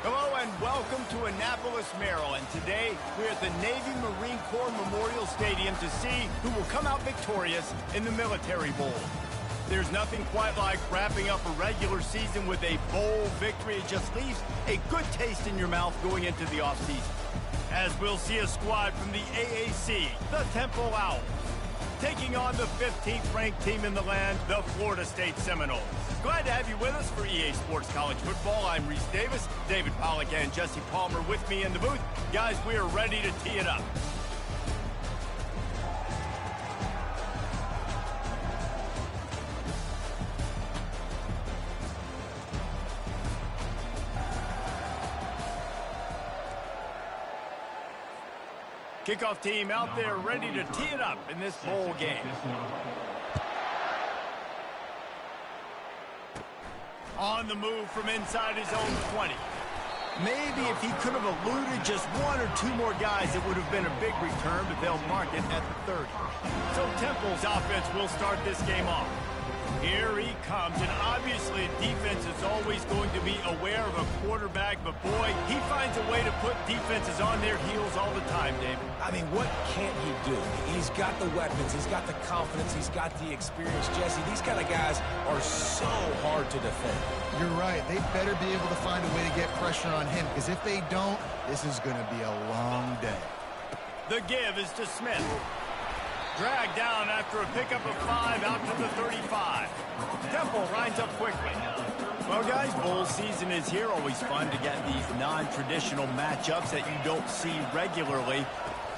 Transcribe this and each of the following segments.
Hello and welcome to Annapolis, Maryland. Today, we're at the Navy Marine Corps Memorial Stadium to see who will come out victorious in the Military Bowl. There's nothing quite like wrapping up a regular season with a bowl victory. It just leaves a good taste in your mouth going into the offseason. As we'll see a squad from the AAC, the Temple Owls, taking on the 15th ranked team in the land, the Florida State Seminoles. Glad to have you with us for EA Sports College Football. I'm Reese Davis, David Pollack and Jesse Palmer with me in the booth. Guys, we are ready to tee it up. Kickoff team out there ready to tee it up in this bowl game. On the move from inside his own 20. Maybe if he could have eluded just one or two more guys, it would have been a big return, but they'll mark it at the 30. So Temple's offense will start this game off. Here he comes, and obviously defense is always going to be aware of a quarterback, but boy, he finds a way to put defenses on their heels all the time, David. I mean, what can't he do? He's got the weapons, he's got the confidence, he's got the experience. Jesse, these kind of guys are so hard to defend. You're right. They better be able to find a way to get pressure on him, because if they don't, this is going to be a long day. The give is to Smith. Dragged down after a pickup of 5 out to the 35. Temple lines up quickly. Well, guys, bowl season is here. Always fun to get these non-traditional matchups that you don't see regularly.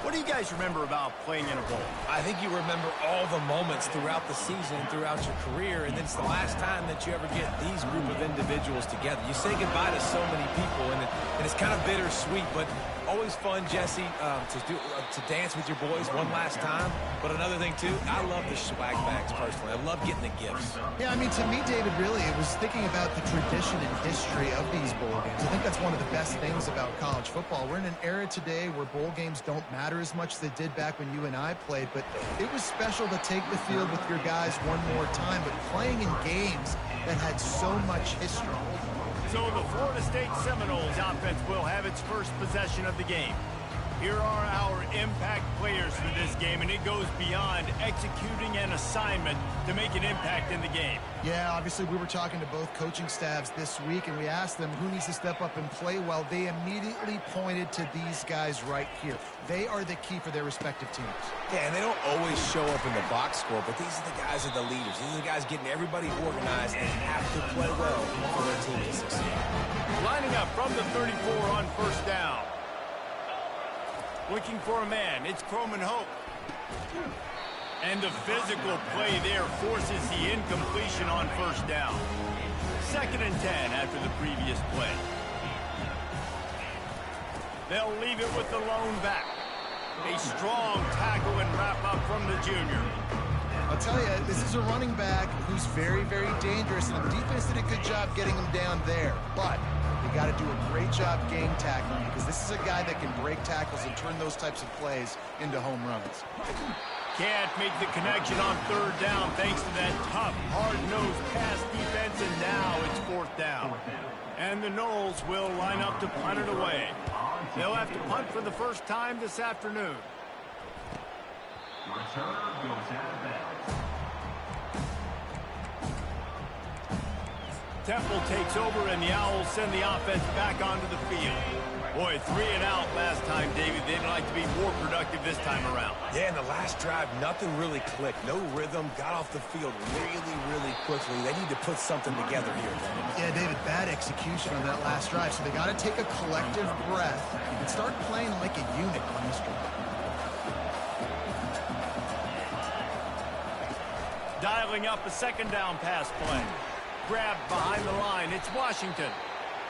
What do you guys remember about playing in a bowl? I think you remember all the moments throughout the season, throughout your career, and it's the last time that you ever get these group of individuals together. You say goodbye to so many people, and it's kind of bittersweet, but always fun, Jesse, to dance with your boys one last time. But another thing, too, I love the swag bags, personally. I love getting the gifts. Yeah, I mean, to me, David, really, it was thinking about the tradition and history of these bowl games. I think that's one of the best things about college football. We're in an era today where bowl games don't matter as much as they did back when you and I played, but it was special to take the field with your guys one more time, but playing in games that had so much history. So the Florida State Seminoles offense will have its first possession of the game. Here are our impact players for this game, and it goes beyond executing an assignment to make an impact in the game. Yeah, obviously we were talking to both coaching staffs this week, and we asked them who needs to step up and play well. They immediately pointed to these guys right here. They are the key for their respective teams. Yeah, and they don't always show up in the box score, but these are the guys that are the leaders. These are the guys getting everybody organized and have to play well for their team to succeed. Lining up from the 34 on first down. Looking for a man, it's Croman Hope. And the physical play there forces the incompletion on first down. 2nd and 10 after the previous play. They'll leave it with the lone back. A strong tackle and wrap up from the junior. I'll tell you, this is a running back who's very, very dangerous, and the defense did a good job getting him down there. But you got to do a great job game tackling, because this is a guy that can break tackles and turn those types of plays into home runs. Can't make the connection on 3rd down thanks to that tough, hard-nosed pass defense, and now it's 4th down. And the Noles will line up to punt it away. They'll have to punt for the first time this afternoon. Temple takes over, and the Owls send the offense back onto the field. Boy, 3 and out last time, David. They'd like to be more productive this time around. Yeah, in the last drive, nothing really clicked. No rhythm, got off the field really, really quickly. They need to put something together here. Yeah, David, bad execution on that last drive, so they got to take a collective breath and start playing like a unit on this drive. Dialing up a 2nd down pass play. Grabbed behind the line. It's Washington.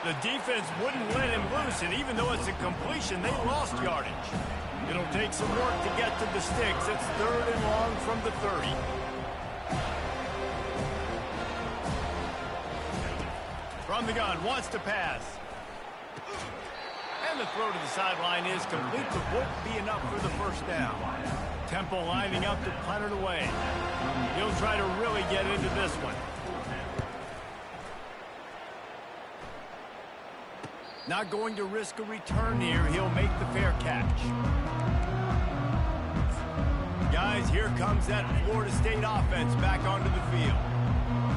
The defense wouldn't let him loose, and even though it's a completion, they lost yardage. It'll take some work to get to the sticks. It's 3rd and long from the 30. From the gun, wants to pass. And the throw to the sideline is complete, but won't be enough for the first down. Temple lining up to punt it away. He'll try to really get into this one. Not going to risk a return here. He'll make the fair catch. Guys, here comes that Florida State offense back onto the field.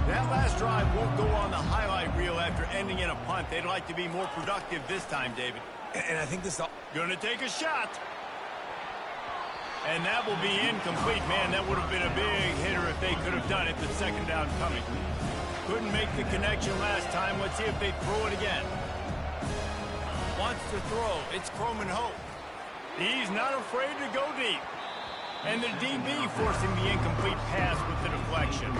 That last drive won't go on the highlight reel after ending in a punt. They'd like to be more productive this time, David. And I think this... Gonna take a shot. And that will be incomplete. Man, that would have been a big hitter if they could have done it. The second down coming. Couldn't make the connection last time. Let's see if they throw it again. Wants to throw. It's Croman Hope. He's not afraid to go deep. And the DB forcing the incomplete pass with the deflection.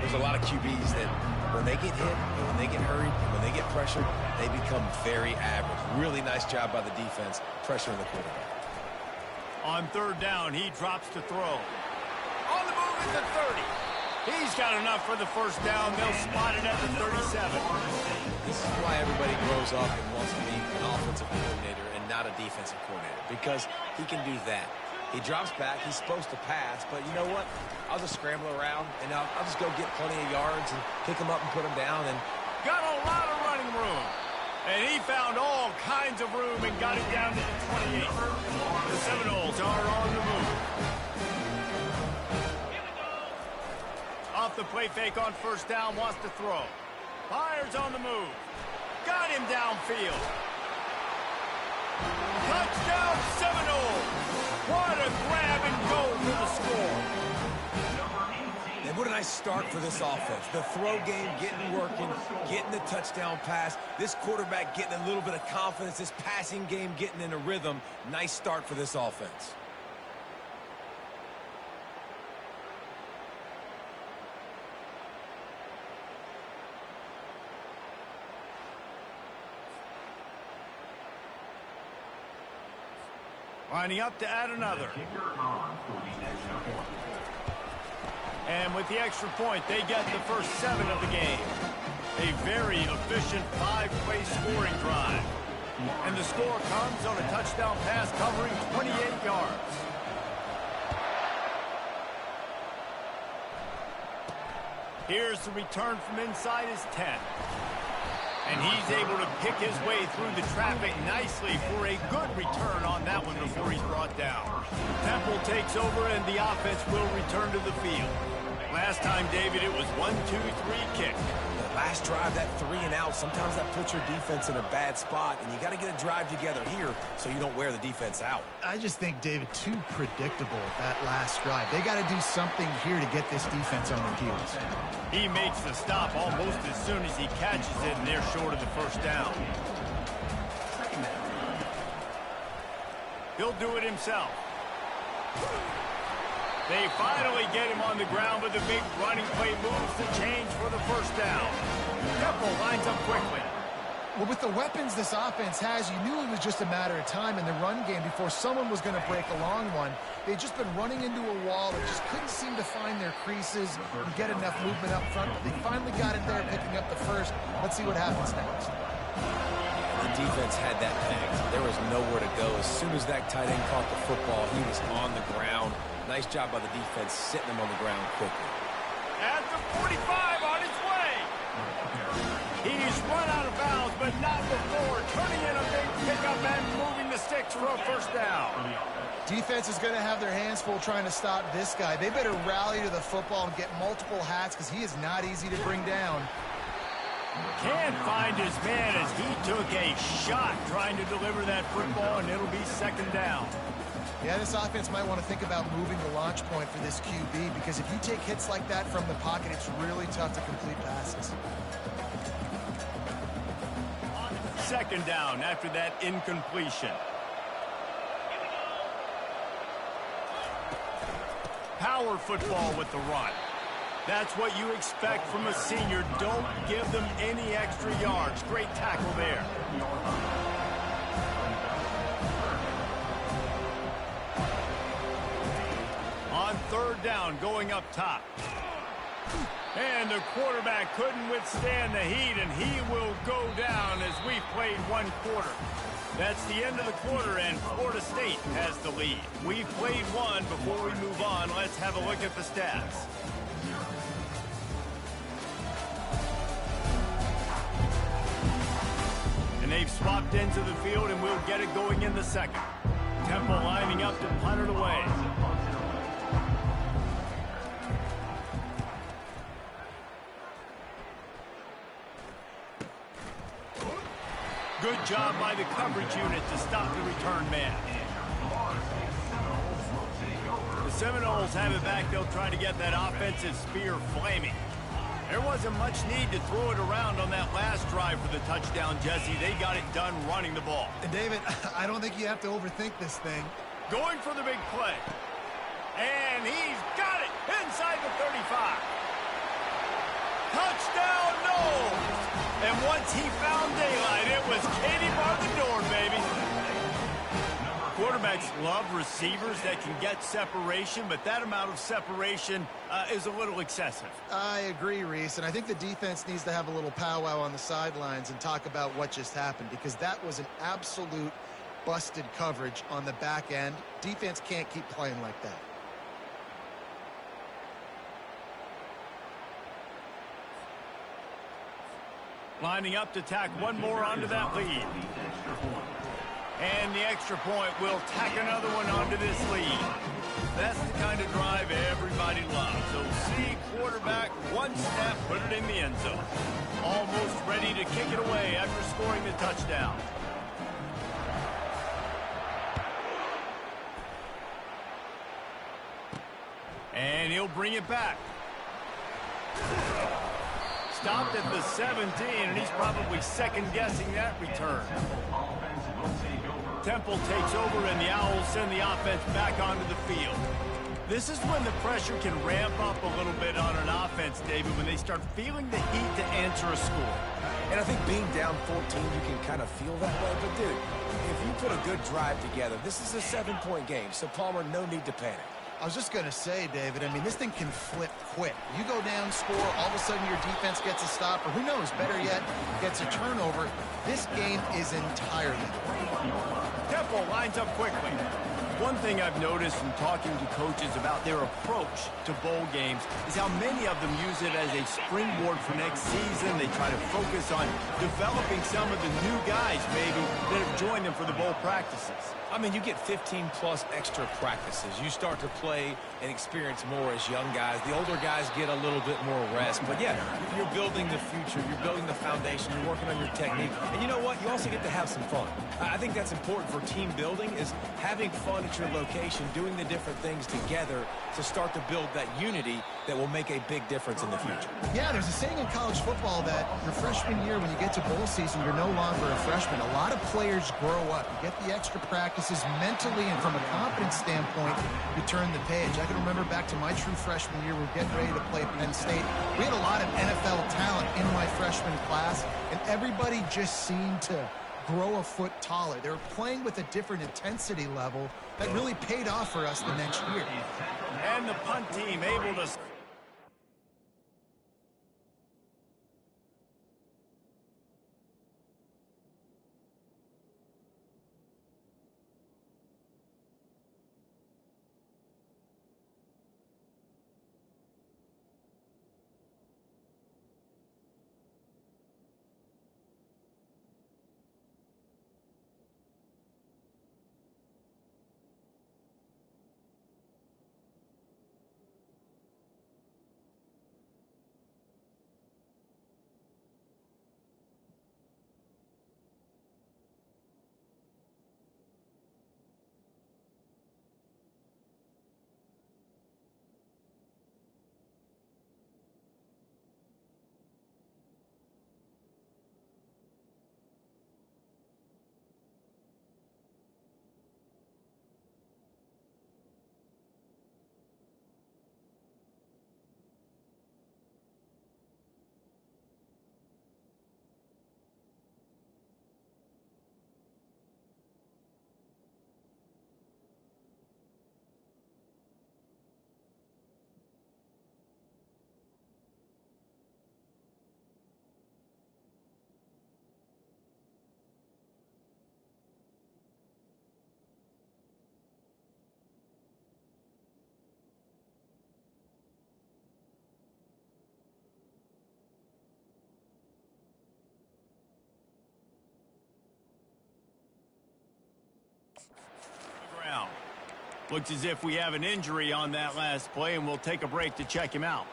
There's a lot of QBs that when they get hit, and when they get hurried, and when they get pressured, they become very average. Really nice job by the defense, pressuring the quarterback. On third down, he drops to throw. On the move at the 30. He's got enough for the first down. They'll spot it at the 37. This is why everybody grows up and wants to be an offensive coordinator and not a defensive coordinator, because he can do that. He drops back. He's supposed to pass, but you know what? I'll just scramble around, and I'll just go get plenty of yards and pick him up and put him down. And got a lot of running room. And he found all kinds of room and got it down to the 28. The Seminoles are on the move. Off the play fake on first down, wants to throw. Fires on the move. Got him downfield. Touchdown Seminoles! What a grab and go for the score. And what a nice start for this offense. The throw game getting working, getting the touchdown pass. This quarterback getting a little bit of confidence. This passing game getting in a rhythm. Nice start for this offense. Lining up to add another. And with the extra point, they get the first 7 of the game. A very efficient 5-play scoring drive. And the score comes on a touchdown pass covering 28 yards. Here's the return from inside his 10. And he's able to pick his way through the traffic nicely for a good return on that one before he's brought down. Temple takes over and the offense will return to the field. Last time, David, it was 1-2-3 kick. The last drive, that 3 and out, sometimes that puts your defense in a bad spot, and you got to get a drive together here so you don't wear the defense out. I just think, David, too predictable that last drive. They got to do something here to get this defense on their heels. He makes the stop almost as soon as he catches it, and they're short of the first down. He'll do it himself. They finally get him on the ground with a big running play moves the change for the first down. Temple lines up quickly. Well, with the weapons this offense has, you knew it was just a matter of time in the run game before someone was going to break a long one. They'd just been running into a wall and just couldn't seem to find their creases and get enough movement up front. But they finally got it there, picking up the first. Let's see what happens next. The defense had that pegged. There was nowhere to go. As soon as that tight end caught the football, he was on the ground. Nice job by the defense sitting him on the ground quickly. At the 45 on his way. He's run out of bounds, but not before turning in a big pickup and moving the sticks for a first down. Defense is going to have their hands full trying to stop this guy. They better rally to the football and get multiple hats because he is not easy to bring down. Can't find his man as he took a shot trying to deliver that football, and it'll be second down. Yeah, this offense might want to think about moving the launch point for this QB because if you take hits like that from the pocket, it's really tough to complete passes. Second down after that incompletion. Power football with the run. That's what you expect from a senior. Don't give them any extra yards. Great tackle there. On third down, going up top. And the quarterback couldn't withstand the heat, and he will go down as we've played one quarter. That's the end of the quarter, and Florida State has the lead. We've played one. Before we move on, let's have a look at the stats. An They've swapped into the field, and we'll get it going in the second. Temple lining up to punt it away. Good job by the coverage unit to stop the return man. The Seminoles have it back. They'll try to get that offensive spear flaming. There wasn't much need to throw it around on that last drive for the touchdown, Jesse. They got it done running the ball. And David, I don't think you have to overthink this thing. Going for the big play. And he's got it inside the 35. Touchdown, Knowles! And once he found daylight, it was Katie bar the door, baby. Quarterbacks love receivers that can get separation, but that amount of separation is a little excessive. I agree, Reese, and I think the defense needs to have a little powwow on the sidelines and talk about what just happened, because that was an absolute busted coverage on the back end. Defense can't keep playing like that. Lining up to tack one more onto that lead. And the extra point will tack another one onto this lead. That's the kind of drive everybody loves. So see quarterback, one snap, put it in the end zone. Almost ready to kick it away after scoring the touchdown. And he'll bring it back. Stopped at the 17, and he's probably second-guessing that return. Temple takes over, and the Owls send the offense back onto the field. This is when the pressure can ramp up a little bit on an offense, David, when they start feeling the heat to answer a score. And I think being down 14, you can kind of feel that way. But, dude, if you put a good drive together, this is a 7-point game, so, Palmer, no need to panic. I was just going to say, David, I mean, this thing can flip quick. You go down, score, all of a sudden your defense gets a stop, or who knows, better yet, gets a turnover. This game is entirely. Temple lines up quickly. One thing I've noticed from talking to coaches about their approach to bowl games is how many of them use it as a springboard for next season. They try to focus on developing some of the new guys, maybe, that have joined them for the bowl practices. I mean, you get 15-plus extra practices. You start to play and experience more as young guys. The older guys get a little bit more rest. But, yeah, you're building the future. You're building the foundation. You're working on your technique. And you know what? You also get to have some fun. I think that's important for team building, is having fun at your location, doing the different things together to start to build that unity that will make a big difference in the future. Yeah, there's a saying in college football that your freshman year, when you get to bowl season, you're no longer a freshman. A lot of players grow up. You get the extra practices mentally, and from a confidence standpoint, you turn the page. I can remember back to my true freshman year, we were getting ready to play Penn State. We had a lot of NFL talent in my freshman class, and everybody just seemed to grow a foot taller. They were playing with a different intensity level that really paid off for us the next year. And the punt team able to... Looks as if we have an injury on that last play, and we'll take a break to check him out.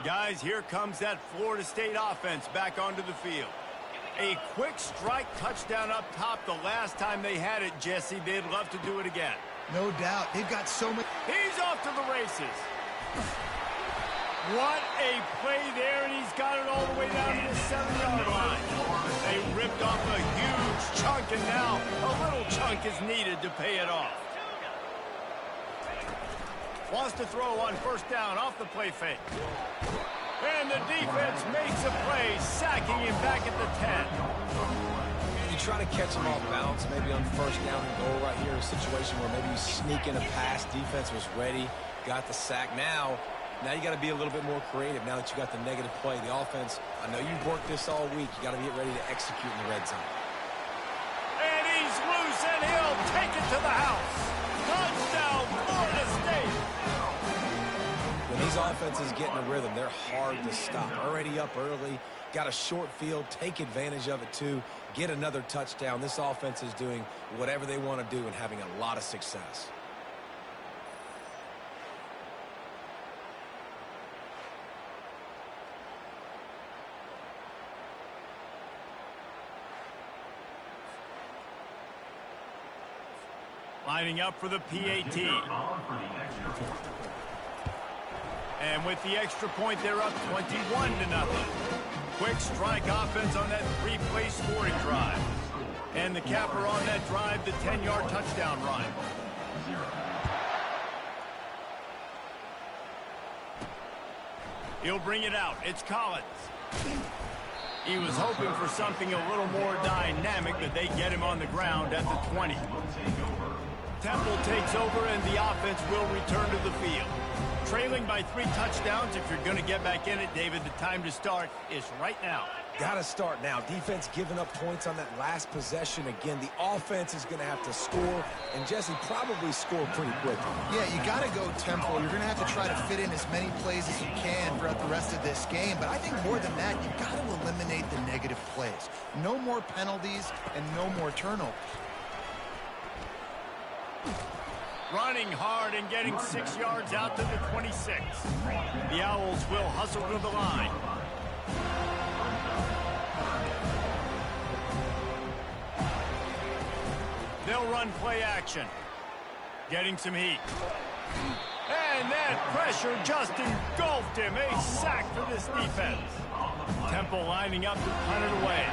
Guys, here comes that Florida State offense back onto the field. A quick strike touchdown up top the last time they had it, Jesse. They'd love to do it again. No doubt. They've got so many. He's off to the races. What a play there, and he's got it all the way down to the 7-yard line. They ripped off a huge chunk, and now a little chunk is needed to pay it off. Wants to throw on first down off the play fake. And the defense makes a play, sacking him back at the 10. You try to catch him off balance, maybe on first down and goal right here, a situation where maybe you sneak in a pass, defense was ready, got the sack. Now you got to be a little bit more creative now that you got the negative play. The offense, I know you've worked this all week. You got to get ready to execute in the red zone. And he's loose, and he'll take it to the house. Touchdown, Florida State. When these offenses get in a rhythm, they're hard to stop. Already up early, got a short field, take advantage of it too, get another touchdown. This offense is doing whatever they want to do and having a lot of success. Lining up for the PAT. And with the extra point, they're up 21-0. Quick strike offense on that 3-play scoring drive. And the capper on that drive, the 10-yard touchdown run. He'll bring it out. It's Collins. He was hoping for something a little more dynamic, but they get him on the ground at the 20. Temple takes over, and the offense will return to the field. Trailing by 3 touchdowns. If you're going to get back in it, David, the time to start is right now. Got to start now. Defense giving up points on that last possession. Again, the offense is going to have to score, and Jesse probably score pretty quickly. Yeah, you got to go tempo. You're going to have to try to fit in as many plays as you can throughout the rest of this game. But I think more than that, you've got to eliminate the negative plays. No more penalties and no more turnovers. Running hard and getting 6 yards out to the 26. The Owls will hustle to the line. They'll run play action. Getting some heat. And that pressure just engulfed him. A sack for this defense. Temple lining up to punt it away.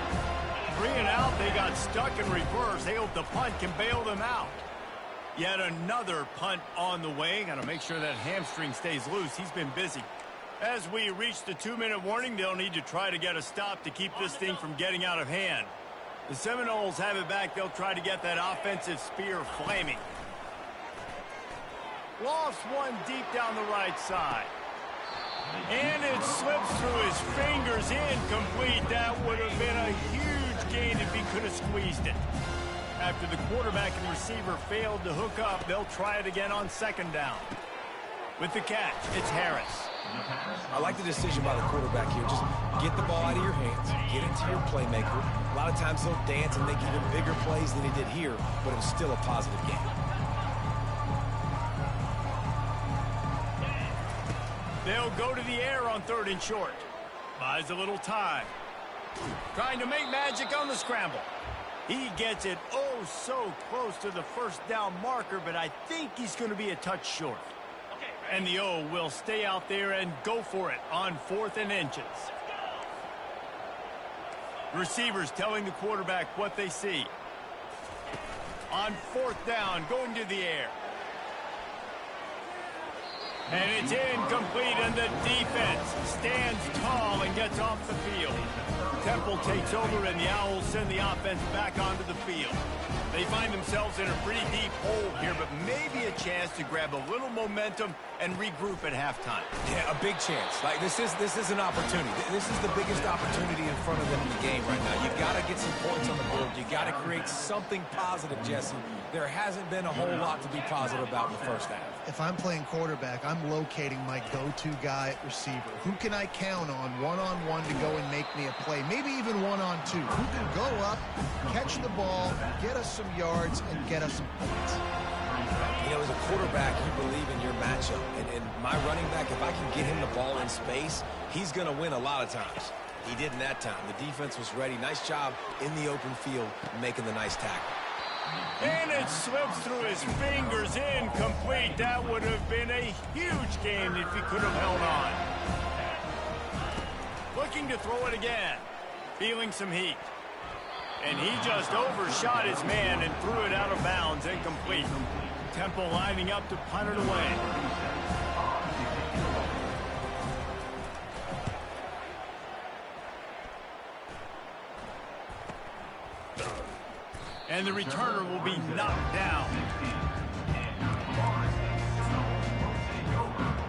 3 and out, they got stuck in reverse. They hope the punt can bail them out. Yet another punt on the way. Got to make sure that hamstring stays loose. He's been busy. As we reach the 2-minute warning, they'll need to try to get a stop to keep this thing from getting out of hand. The Seminoles have it back. They'll try to get that offensive spear flaming. Lofts one deep down the right side. And it slips through his fingers. Incomplete. That would have been a huge gain if he could have squeezed it. After the quarterback and receiver failed to hook up, they'll try it again on 2nd down. With the catch, it's Harris. I like the decision by the quarterback here. Just get the ball out of your hands, get it to your playmaker. A lot of times he'll dance and make even bigger plays than he did here, but it was still a positive game. They'll go to the air on 3rd and short. Buys a little time. Trying to make magic on the scramble. He gets it oh so close to the 1st down marker, but I think he's going to be a touch short. And the O will stay out there and go for it on 4th and inches. Receivers telling the quarterback what they see. On 4th down, going to the air. And it's incomplete, and the defense stands tall and gets off the field. Temple takes over, and the Owls send the offense back onto the field. They find themselves in a pretty deep hole here, but maybe a chance to grab a little momentum and regroup at halftime. Yeah, a big chance. Like this is an opportunity. This is the biggest opportunity in front of them in the game right now. You got to get some points on the board. You got to create something positive, Jesse. There hasn't been a whole lot to be positive about in the 1st half. if I'm playing quarterback, I'm locating my go-to guy at receiver. Who can I count on one-on-one to go and make me a play? Maybe even one-on-two. Who can go up, catch the ball, get us some yards, and get us some points? You know, as a quarterback, you believe in your matchup. And my running back, if I can get him the ball in space, he's going to win a lot of times. He didn't that time. The defense was ready. Nice job in the open field making the nice tackle. And it slips through his fingers, incomplete. That would have been a huge game if he could have held on. Looking to throw it again. Feeling some heat. And he just overshot his man and threw it out of bounds, incomplete. Temple lining up to punt it away. And the returner will be knocked down.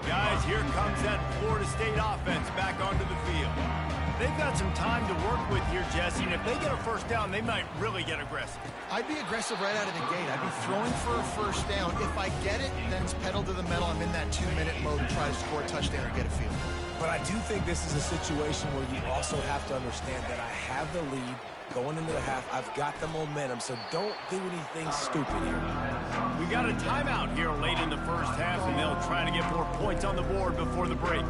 Guys, here comes that Florida State offense back onto the field. They've got some time to work with here, Jesse, and if they get a first down, they might really get aggressive. I'd be aggressive right out of the gate. I'd be throwing for a first down. If I get it, then it's pedal to the metal. I'm in that 2-minute mode to try to score a touchdown or get a field. But I do think this is a situation where you also have to understand that I have the lead going into the half. I've got the momentum, so don't do anything stupid here. We got a timeout here late in the first half, and they'll try to get more points on the board before the break.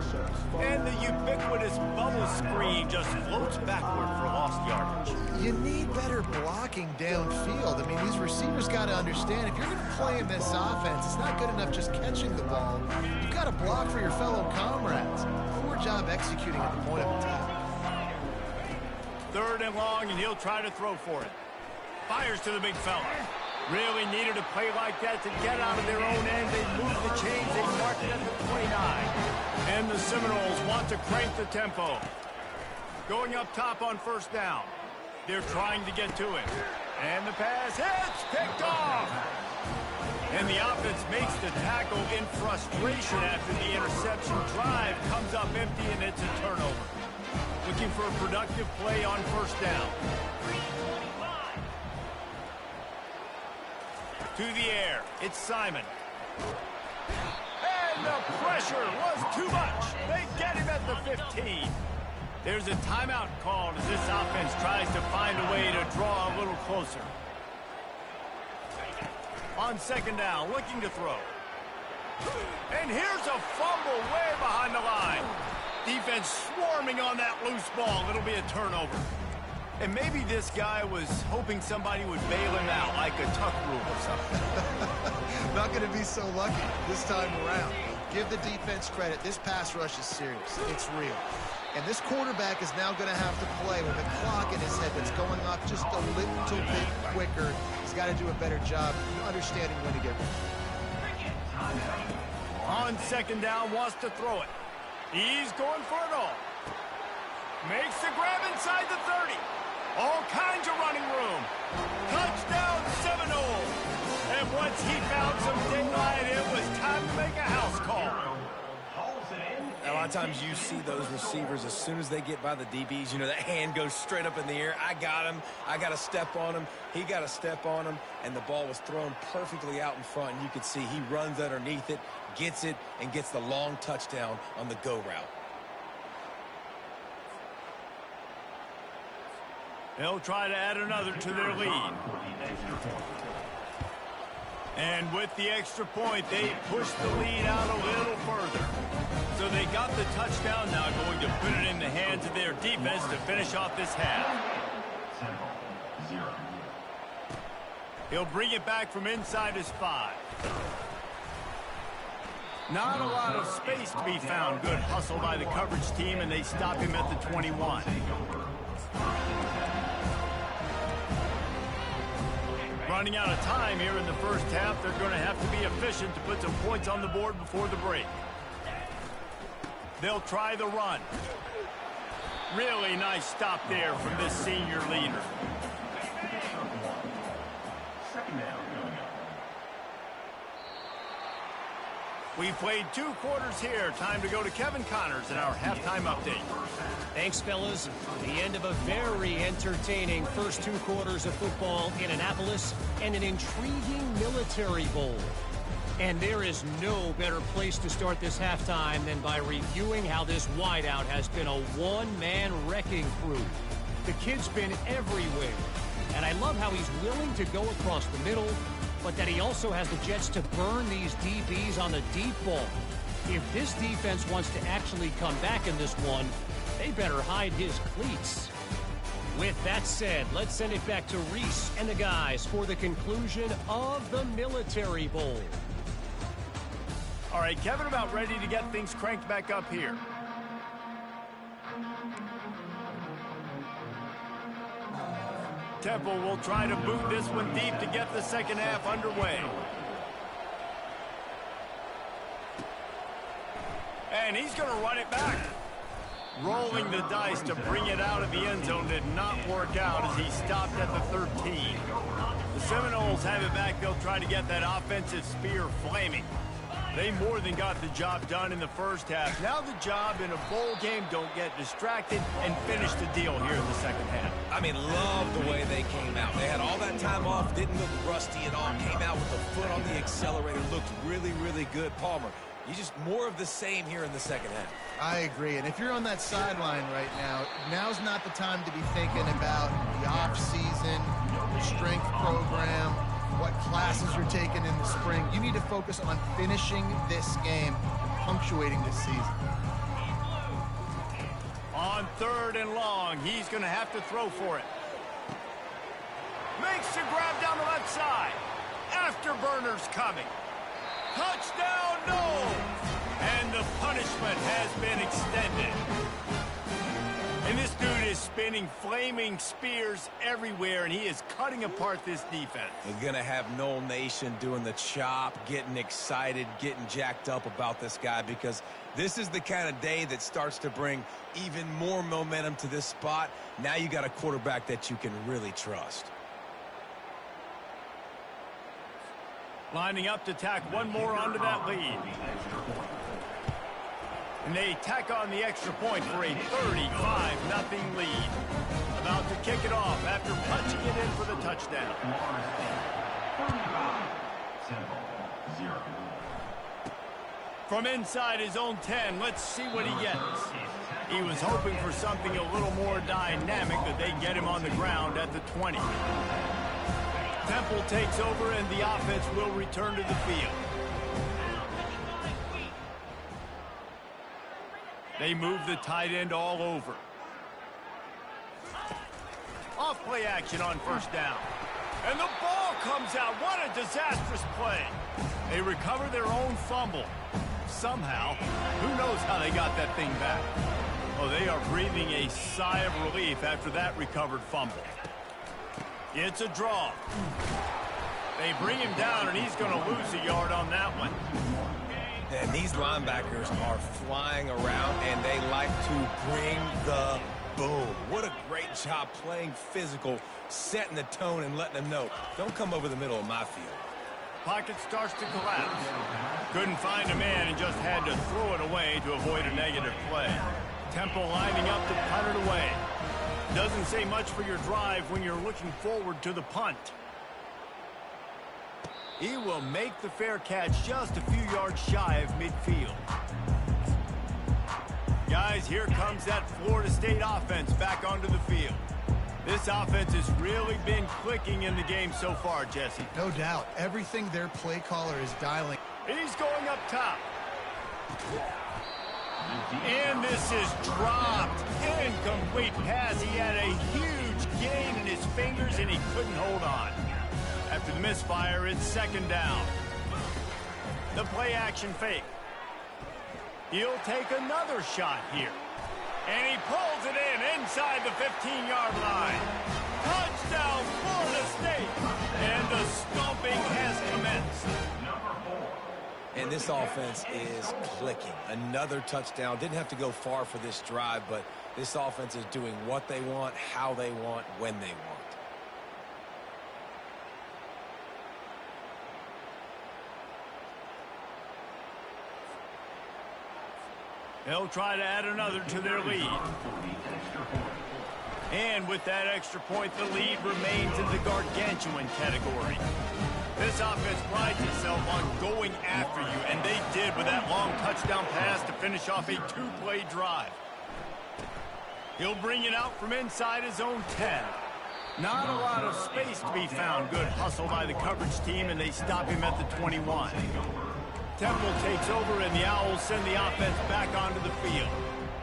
And the ubiquitous bubble screen just floats backward for lost yardage. You need better blocking downfield. I mean, these receivers got to understand, if you're going to play in this offense, it's not good enough just catching the ball. You've got to block for your fellow comrades. Poor job executing at the point of attack. 3rd and long, and he'll try to throw for it. Fires to the big fella. Really needed a play like that to get out of their own end. They move the chains. They mark it at the 29. And the Seminoles want to crank the tempo. Going up top on first down. They're trying to get to it. And the pass hits, picked off. And the offense makes the tackle in frustration after the interception. Drive comes up empty, and it's a turnover. Looking for a productive play on first down. To the air, it's Simon. And the pressure was too much. They get him at the 15. There's a timeout called as this offense tries to find a way to draw a little closer. On 2nd down, looking to throw. And here's a fumble way behind the line. Defense swarming on that loose ball. It'll be a turnover. And maybe this guy was hoping somebody would bail him out like a tuck rule or something. Not going to be so lucky this time around. Give the defense credit. This pass rush is serious. It's real. And this quarterback is now going to have to play with a clock in his head that's going up just a little bit quicker. He's got to do a better job understanding when to get there. On 2nd down, wants to throw it. He's going for it all. Makes the grab inside the 30. All kinds of running room. Touchdown Seminoles. And once he found some daylight, it was time to make a house call. A lot of times you see those receivers, as soon as they get by the DBs, you know, that hand goes straight up in the air. I got him. I got to step on him. He got to step on him. And the ball was thrown perfectly out in front. And you could see he runs underneath it, gets it, and gets the long touchdown on the go route. They'll try to add another to their lead. And with the extra point, they push the lead out a little further. So they got the touchdown, now going to put it in the hands of their defense to finish off this half. He'll bring it back from inside his 5. Not a lot of space to be found. Good hustle by the coverage team, and they stop him at the 21. Running out of time here in the first half. They're going to have to be efficient to put some points on the board before the break. They'll try the run. Really nice stop there from this senior leader. We played 2 quarters here. Time to go to Kevin Connors in our halftime update. Thanks, fellas. The end of a very entertaining first 2 quarters of football in Annapolis and an intriguing Military Bowl. And there is no better place to start this halftime than by reviewing how this wideout has been a one-man wrecking crew. The kid's been everywhere, and I love how he's willing to go across the middle, but that he also has the jets to burn these DBs on the deep ball. If this defense wants to actually come back in this one, they better hide his cleats. With that said, let's send it back to Reese and the guys for the conclusion of the Military Bowl. All right, Kevin, about ready to get things cranked back up here. Temple will try to boot this one deep to get the second half underway. And he's going to run it back. Rolling the dice to bring it out of the end zone did not work out as he stopped at the 13. The Seminoles have it back. They'll try to get that offensive spear flaming. They more than got the job done in the first half. Now the job in a bowl game, don't get distracted and finish the deal here in the second half. I mean, love the way they came out. They had all that time off, didn't look rusty at all, came out with the foot on the accelerator, looked really, really good. Palmer, you just more of the same here in the second half. I agree, and if you're on that sideline right now, now's not the time to be thinking about the off-season, the strength program, what classes you're taking in the spring. You need to focus on finishing this game and punctuating this season. On 3rd and long, he's going to have to throw for it. Makes the grab down the left side. Afterburner's coming. Touchdown, no! And the punishment has been extended. And this dude is spinning flaming spears everywhere, and he is cutting apart this defense. You're going to have Noel Nation doing the chop, getting excited, getting jacked up about this guy, because this is the kind of day that starts to bring even more momentum to this spot. Now you got a quarterback that you can really trust. Lining up to tack one more onto that lead. And they tack on the extra point for a 35-0 lead. About to kick it off after punching it in for the touchdown. From inside his own 10, let's see what he gets. He was hoping for something a little more dynamic, but they get him on the ground at the 20. Temple takes over, and the offense will return to the field. They move the tight end all over. Off play action on 1st down. And the ball comes out. What a disastrous play. They recover their own fumble. Somehow, who knows how they got that thing back. Oh, they are breathing a sigh of relief after that recovered fumble. It's a draw. They bring him down, and he's going to lose a yard on that one. And these linebackers are flying around, and they like to bring the boom. What a great job playing physical, setting the tone and letting them know, don't come over the middle of my field. Pocket starts to collapse. Couldn't find a man and just had to throw it away to avoid a negative play. Temple lining up to punt it away. Doesn't say much for your drive when you're looking forward to the punt. He will make the fair catch just a few yards shy of midfield. Guys, here comes that Florida State offense back onto the field. This offense has really been clicking in the game so far, Jesse. No doubt. Everything their play caller is dialing. He's going up top. And this is dropped. Incomplete pass. He had a huge gain in his fingers, and he couldn't hold on. After the misfire, it's 2nd down. The play action fake. He'll take another shot here. And he pulls it in inside the 15-yard line. Touchdown, Florida State. And the stomping has commenced. And this offense is clicking. Another touchdown. Didn't have to go far for this drive, but this offense is doing what they want, how they want, when they want. They'll try to add another to their lead. And with that extra point, the lead remains in the gargantuan category. This offense prides itself on going after you, and they did with that long touchdown pass to finish off a two-play drive. He'll bring it out from inside his own 10. Not a lot of space to be found. Good hustle by the coverage team, and they stop him at the 21. Temple takes over, and the Owls send the offense back onto the field.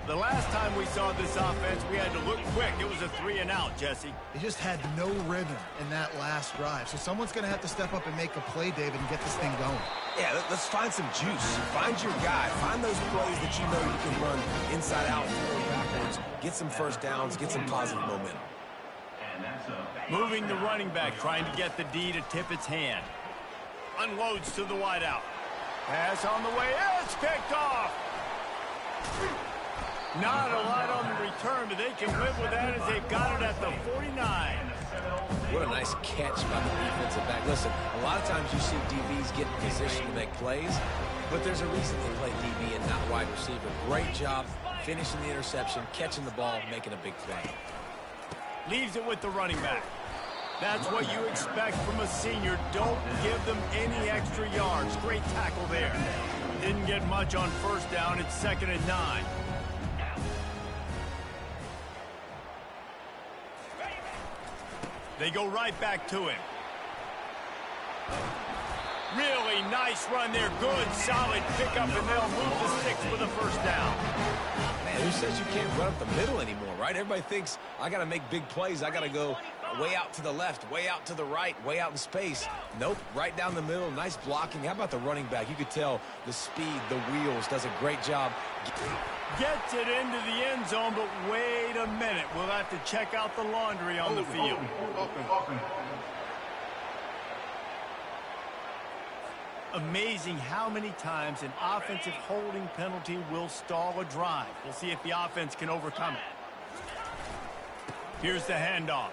The last time we saw this offense, we had to look quick. It was a 3-and-out, Jesse. They just had no rhythm in that last drive. So someone's going to have to step up and make a play, David, and get this thing going. Yeah, let's find some juice. Find your guy. Find those plays that you know you can run inside out, forward, backwards. Get some first downs. Get some positive momentum. Moving the running back, trying to get the D to tip its hand. Unloads to the wideout. Pass on the way. It's picked off. Not a lot on the return, but they can live with that as they've got it at the 49. What a nice catch by the defensive back. Listen, a lot of times you see DBs get in position to make plays, but there's a reason they play DB and not wide receiver. Great job finishing the interception, catching the ball, making a big play. Leaves it with the running back. That's what you expect from a senior. Don't give them any extra yards. Great tackle there. Didn't get much on first down. It's 2nd and 9. They go right back to him. Really nice run there. Good, solid pickup, and they'll move the sticks for the first down. Man, who says you can't run up the middle anymore, right? Everybody thinks I got to make big plays. I got to go way out to the left, way out to the right, way out in space. Nope, right down the middle. Nice blocking. How about the running back? You could tell the speed, the wheels, does a great job. Gets it into the end zone, but wait a minute. We'll have to check out the laundry on the field. Amazing how many times an offensive holding penalty will stall a drive. We'll see if the offense can overcome it. Here's the handoff.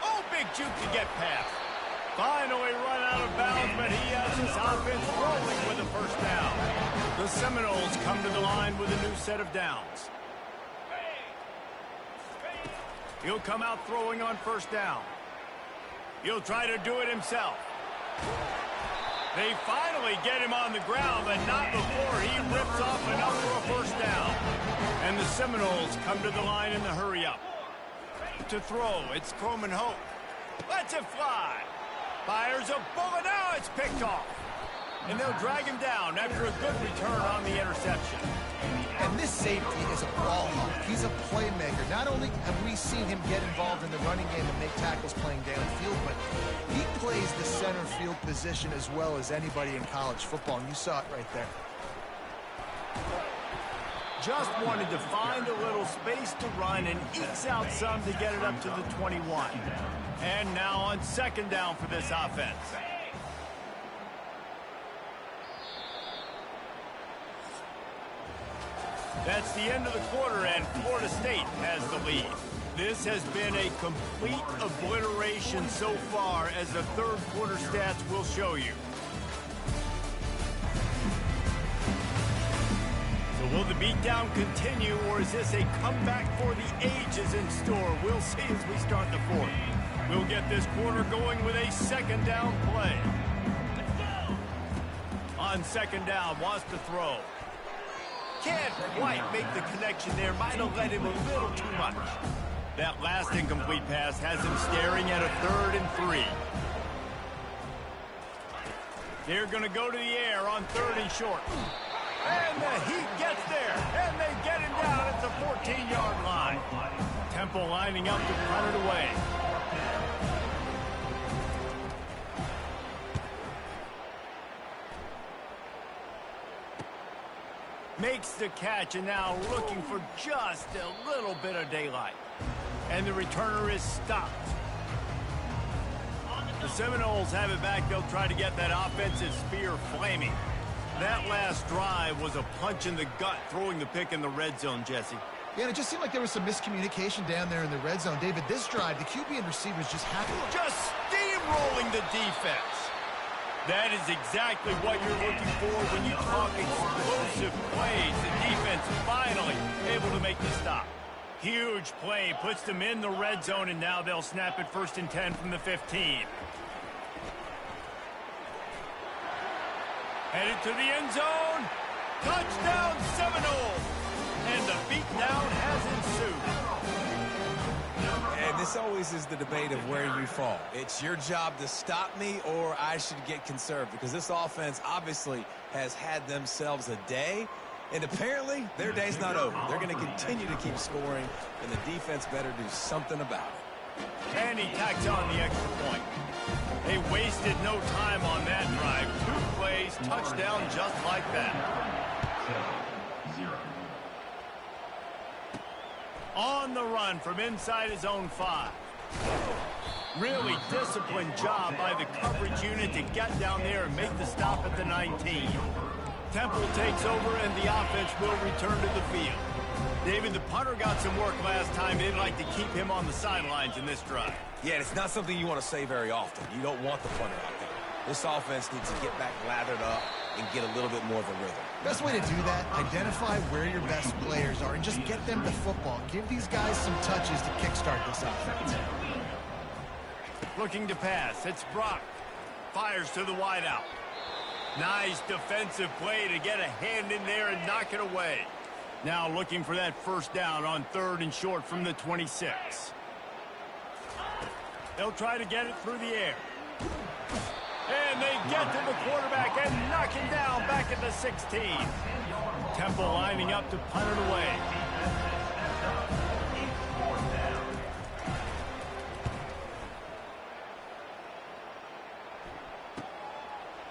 Oh, big juke to get past. Finally run out of bounds, but he has his offense rolling with a first down. The Seminoles come to the line with a new set of downs. He'll come out throwing on first down. He'll try to do it himself. They finally get him on the ground, but not before he rips off enough for a first down. And the Seminoles come to the line in the hurry-up. To throw, it's Coleman Hope. Lets it fly. Fires a bullet. Now it's picked off. And they'll drag him down after a good return on the interception. And this safety is a ball hawk. He's a playmaker. Not only have we seen him get involved in the running game and make tackles playing downfield, but he plays the center field position as well as anybody in college football, and you saw it right there. Just wanted to find a little space to run and ekes out some to get it up to the 21. And now on second down for this offense. That's the end of the quarter, and Florida State has the lead. This has been a complete obliteration so far, as the third quarter stats will show you. So will the beatdown continue, or is this a comeback for the ages in store? We'll see as we start the fourth. We'll get this quarter going with a second down play. On second down, wants to throw. Can't quite make the connection there. Might have led him a little too much. That last incomplete pass has him staring at a 3rd and 3. They're going to go to the air on 3rd and short. And the Heat gets there. And they get him down at the 14-yard line. Temple lining up to punt it away. Makes the catch, and now looking for just a little bit of daylight. And the returner is stopped. The Seminoles have it back. They'll try to get that offensive spear flaming. That last drive was a punch in the gut, throwing the pick in the red zone, Jesse. Yeah, and it just seemed like there was some miscommunication down there in the red zone. David, this drive, the QB and receivers just have to... Just steamrolling the defense. That is exactly what you're looking for when you talk explosive plays. The defense finally able to make the stop. Huge play, puts them in the red zone, and now they'll snap it 1st and 10 from the 15. Headed to the end zone. Touchdown Seminoles! And the beatdown has ensued. And this always is the debate of where you fall. It's your job to stop me, or I should get conserved, because this offense obviously has had themselves a day, and apparently their day's not over. They're going to continue to keep scoring, and the defense better do something about it. And he tacks on the extra point. They wasted no time on that drive. 2 plays, touchdown just like that. On the run from inside his own 5. Really disciplined job by the coverage unit to get down there and make the stop at the 19. Temple takes over and the offense will return to the field. David, the punter got some work last time. They'd like to keep him on the sidelines in this drive. Yeah, it's not something you want to say very often. You don't want the punter out there. This offense needs to get back lathered up and get a little bit more of a rhythm. Best way to do that, identify where your best players are and just get them the football. Give these guys some touches to kickstart this offense. Looking to pass. It's Brock. Fires to the wideout. Nice defensive play to get a hand in there and knock it away. Now looking for that 1st down on 3rd and short from the 26. They'll try to get it through the air. And they get to the quarterback and knock him down back at the 16. Temple lining up to punt it away.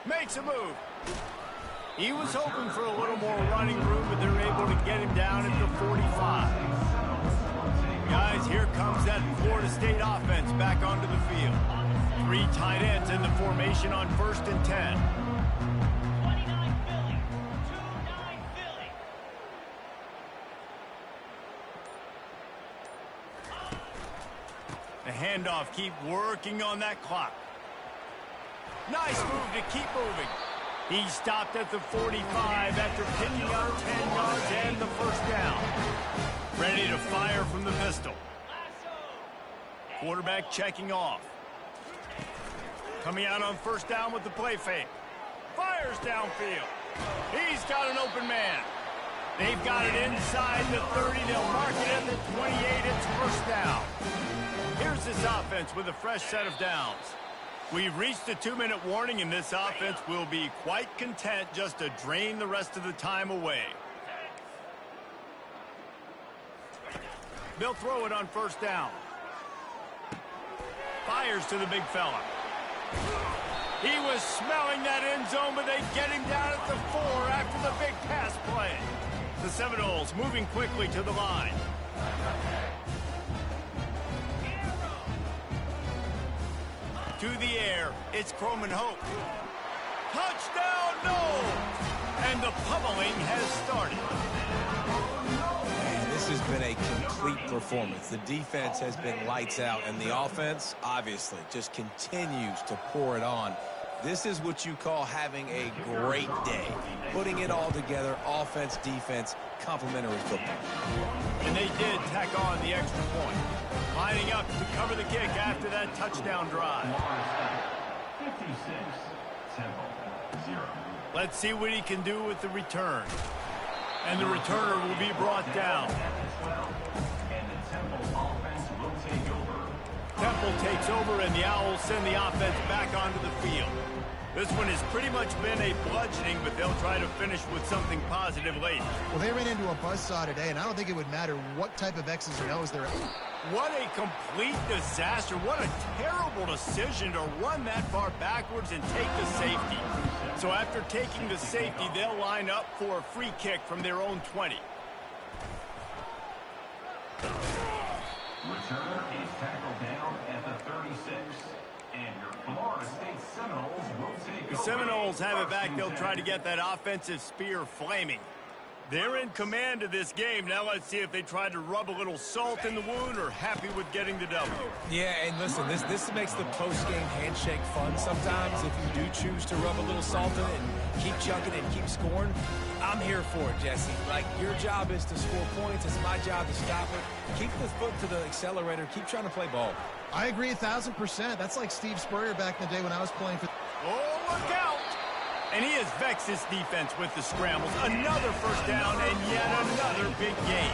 Makes a move. He was hoping for a little more running room, but they're able to get him down at the 45. Guys, here comes that Florida State offense back onto the field. 3 tight ends in the formation on 1st and 10. 29 Philly. 29 Philly. The handoff, keep working on that clock. Nice move to keep moving. He stopped at the 45 after picking up 10 yards and the 1st down. Ready to fire from the pistol. Quarterback checking off. Coming out on 1st down with the play fake. Fires downfield. He's got an open man. They've got it inside the 30. They'll mark it at the 28. It's 1st down. Here's this offense with a fresh set of downs. We've reached the 2-minute warning, and this offense will be quite content just to drain the rest of the time away. They'll throw it on 1st down. Fires to the big fella. He was smelling that end zone, but they get him down at the 4 after the big pass play. The Seminoles moving quickly to the line. To the air, it's Croman Hope. Touchdown, no! And the pummeling has started. Man, this has been a complete performance. The defense has been lights out, and the offense, obviously, just continues to pour it on. This is what you call having a great day. Putting it all together, offense, defense, complementary football. And they did tack on the extra point. Lining up to cover the kick after that touchdown drive. 56, Temple, 0. Let's see what he can do with the return. And the returner will be brought down. And the Temple offense will take over. Temple takes over, and the Owls send the offense back onto the field. This one has pretty much been a bludgeoning, but they'll try to finish with something positive late. Well, they ran into a buzzsaw today, and I don't think it would matter what type of X's or O's they're at. What a complete disaster. What a terrible decision to run that far backwards and take the safety. So after taking the safety, they'll line up for a free kick from their own 20. Returner is tackled down at the 36. And your Florida State Seminoles will take The over. Seminoles have it back. They'll try to get that offensive spear flaming. They're in command of this game. Now let's see if they try to rub a little salt in the wound or happy with getting the W. Yeah, and listen, this makes the post-game handshake fun sometimes. If you do choose to rub a little salt in it and keep chugging and keep scoring, I'm here for it, Jesse. Like, your job is to score points. It's my job to stop it. Keep the foot to the accelerator. Keep trying to play ball. I agree 1,000%. That's like Steve Spurrier back in the day when I was playing for... Oh, look out! And he has vexed his defense with the scrambles. Another first down and yet another big gain.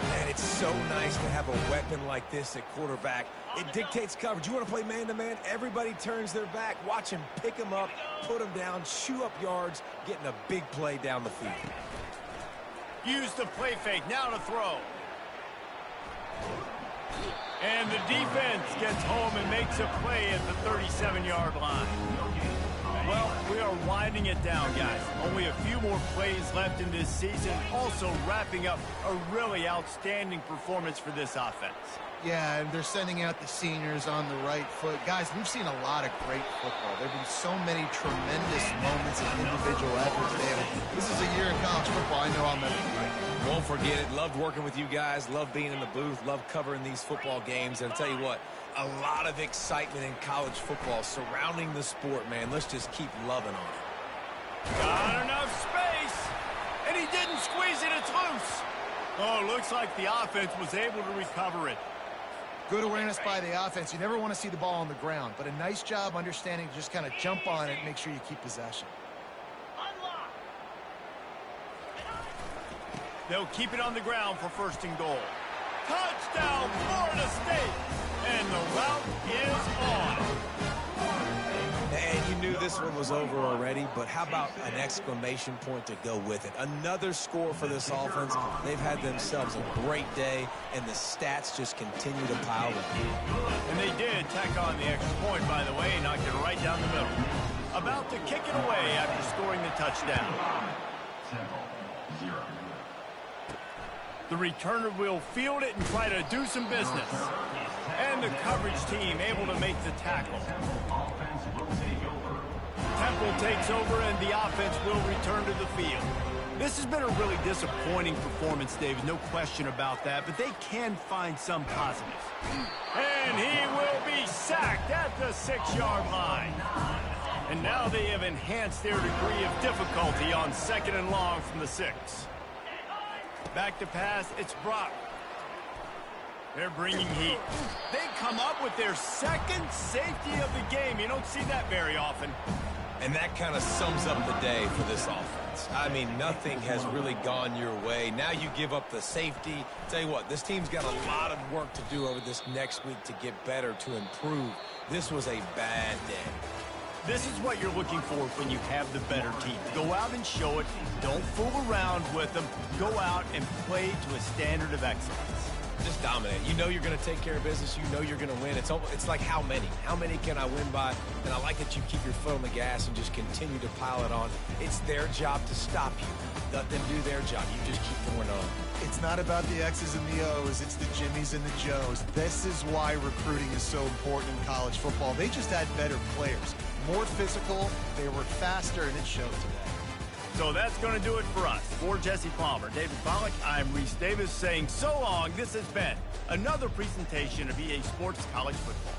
Man, it's so nice to have a weapon like this at quarterback. It dictates coverage. You want to play man-to-man? Everybody turns their back. Watch him pick him up, put him down, chew up yards, getting a big play down the field. Use the play fake. Now to throw. And the defense gets home and makes a play at the 37-yard line. Well, we are winding it down, guys. Only a few more plays left in this season. Also wrapping up a really outstanding performance for this offense. Yeah, and they're sending out the seniors on the right foot. Guys, we've seen a lot of great football. There have been so many tremendous moments of individual effort today. This is a year in college football I know I'll never forget. Won't forget it. Loved working with you guys. Loved being in the booth. Loved covering these football games. And I'll tell you what, a lot of excitement in college football surrounding the sport, man. Let's just keep loving on it. Got enough space. And he didn't squeeze it. It's loose. Oh, looks like the offense was able to recover it. Good awareness by the offense. You never want to see the ball on the ground, but a nice job understanding to just kind of jump on it and make sure you keep possession. They'll keep it on the ground for first and goal. Touchdown, Florida State! And the route is on. And you knew this one was over already, but how about an exclamation point to go with it? Another score for this offense. They've had themselves a great day, and the stats just continue to pile up. And they did tack on the extra point, by the way, and knocked it right down the middle. About to kick it away after scoring the touchdown. The returner will field it and try to do some business. And the coverage team able to make the tackle. Temple takes over and the offense will return to the field. This has been a really disappointing performance, David, no question about that, but they can find some positives. And he will be sacked at the 6-yard line. And now they have enhanced their degree of difficulty on 2nd and long from the 6. Back to pass, it's Brock. They're bringing heat. They come up with their second safety of the game. You don't see that very often. And that kind of sums up the day for this offense. I mean, nothing has really gone your way. Now you give up the safety. Tell you what, this team's got a lot of work to do over this next week to get better, to improve. This was a bad day. This is what you're looking for when you have the better team. Go out and show it. Don't fool around with them. Go out and play to a standard of excellence. Just dominate. You know you're going to take care of business. You know you're going to win. It's like how many? How many can I win by? And I like that you keep your foot on the gas and just continue to pile it on. It's their job to stop you. Let them do their job. You just keep going on. It's not about the X's and the O's. It's the Jimmies and the Joes. This is why recruiting is so important in college football. They just had better players. More physical, they were faster, and it showed today. So that's going to do it for us. For Jesse Palmer, David Pollack, I'm Reese Davis saying so long. This has been another presentation of EA Sports College Football.